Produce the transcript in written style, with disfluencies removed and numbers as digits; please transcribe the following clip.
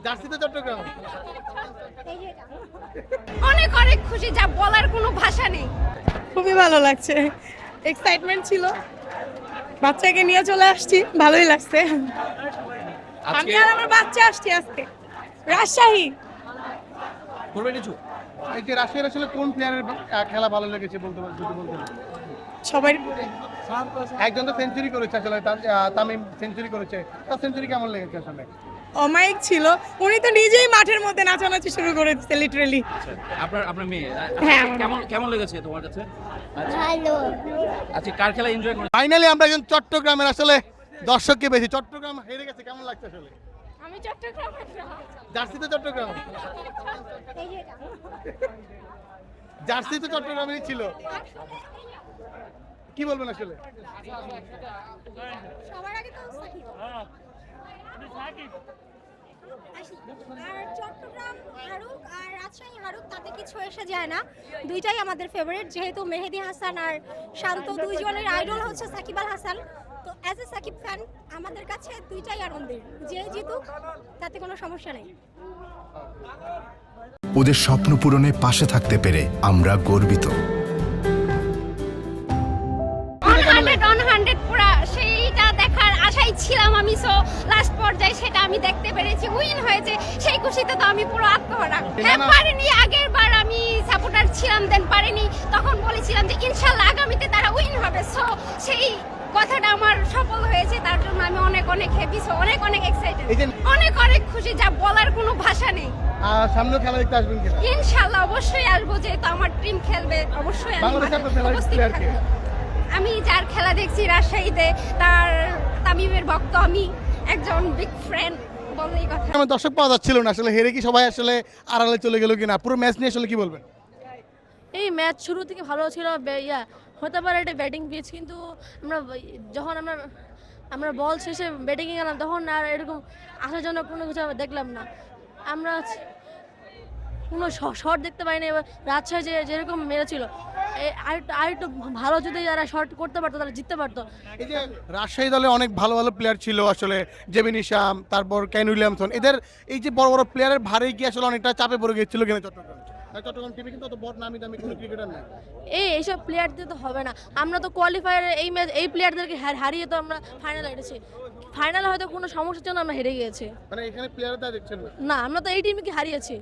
জার্সিতে চট্টগ্রাম। অনেক অনেক খুশি, যা বলার কোনো ভাষা নেই। খুবই ভালো লাগছে, এক্সাইটমেন্ট ছিল, বাচ্চাকে নিয়ে চলে আসছি, ভালোই লাগছে। আমি আর আমার বাচ্চা আসছি আজকে রাজশাহী। এই যে রাশিয়ার আসলে কোন প্লেয়ারের খেলা ভালো লেগেছে বলতে যদি বলতে সবাই একজন তো সেঞ্চুরি করেছে আসলে তামিম সেঞ্চুরি করেছে, তার সেঞ্চুরি কেমন লেগেছে আসলে? অমায়িক ছিল, উনি তো নিজেই মাঠের মধ্যে নাচানাচি শুরু করে দিচ্ছে লিটারালি। আপনার মেয়ে হ্যাঁ। কেমন লেগেছে তোমার কাছে? ভালো। আচ্ছা, কার খেলা এনজয় করে? ফাইনালি আমরা একজন চট্টগ্রামের আসলে দর্শককে পেয়েছি। চট্টগ্রাম হেরে গেছে, কেমন লাগছে আসলে? আমি চট্টগ্রাম জার্সিতে চট্টগ্রাম, জার্সি তো চট্টগ্রামেরই ছিল, কি বলবেন আসলে? সবার আগে তো সাকিব। আর চট্টগ্রাম হারুক আর রাজশাহী হারুক তাতে কিছু এসে যায় না, দুইটাই আমাদের ফেভারিট। যেহেতু মেহেদী হাসান আর শান্ত দুইজনের আইডল হচ্ছে সাকিব আল হাসান, তো অ্যাজ এ সাকিব ফ্যান আমাদের কাছে দুইটাই আনন্দের, যে জিতুক তাতে কোনো সমস্যা নেই। ওদের স্বপ্ন পূরণে পাশে থাকতে পেরে আমরা গর্বিত। 100 পুরা সেইটা দেখার আশাই ছিলাম আমি, সো লাস্ট পর্যায়ে সেটা আমি দেখতে পেরেছি, উইন হয়েছে, সেই খুশিতে তো আমি পুরো আত্মহারা। হ্যাঁ, পারিনি, আগের বার আমি সাপোর্টার ছিলাম, দেন পারিনি, তখন বলেছিলাম যে ইনশাআল্লাহ আগামীতে তারা উইন হবে, সো সেই কথাটা আমার সফল হয়েছে, তার জন্য আমি অনেক অনেক হ্যাপি, সো অনেক অনেক এক্সাইটেড, অনেক অনেক খুশি, যা বলার কোনো ভাষা নেই। সামনেও খেলা দেখতে আসবেন কিনা? ইনশাআল্লাহ অবশ্যই আসবো, যেহেতু আমার টিম খেলবে, অবশ্যই আমি উপস্থিত থাকবো। আমি যার খেলা দেখছি রাজশাহীতে, তার তামিমের ভক্ত, আমি একজন বিগ ফ্যান বললেই কথা। আমার দর্শক পাওয়া যাচ্ছিল না আসলে, হেরে কি সবাই আসলে আড়ালে চলে গেল কিনা? পুরো ম্যাচ নিয়ে আসলে কি বলবেন? এই ম্যাচ শুরু থেকে ভালো ছিল, হতে পারে এটা ব্যাটিং পিচ, কিন্তু যখন আমরা বল শেষে ব্যাটিংয়ে গেলাম তখন আর এরকম আশাজনক কোনো কিছু দেখলাম না। আমরা কোনো শট দেখতে পাইনি। এবার রাজশাহী যেরকম মেরেছিল, আরেকটু ভালো যদি যারা শট করতে পারতো তারা জিততে পারতো। এই যে রাজশাহী দলে অনেক ভালো ভালো প্লেয়ার ছিল আসলে, জেবিন ইসাম, তারপর কেন উইলিয়ামসন, এদের এই যে বড় বড় প্লেয়ারের ভারে কি আসলে অনেকটা চাপে পড়ে গিয়েছিল কিনা চট্টগ্রাম? চট্টগ্রাম টিমে কিন্তু অত বড় নামি দামি কোনো ক্রিকেটার নাই। এইসব প্লেয়ার দিয়ে তো হবে না। আমরা তো কোয়ালিফায়ারে এই প্লেয়ারদেরকে হারিয়ে তো আমরা ফাইনালে হেরেছি। ফাইনালে হয়তো কোনো সমস্যার জন্য আমরা হেরে গিয়েছি। মানে এখানে প্লেয়ারটা দেখছেন না? না, আমরা তো এই টিমকে হারিয়েছি।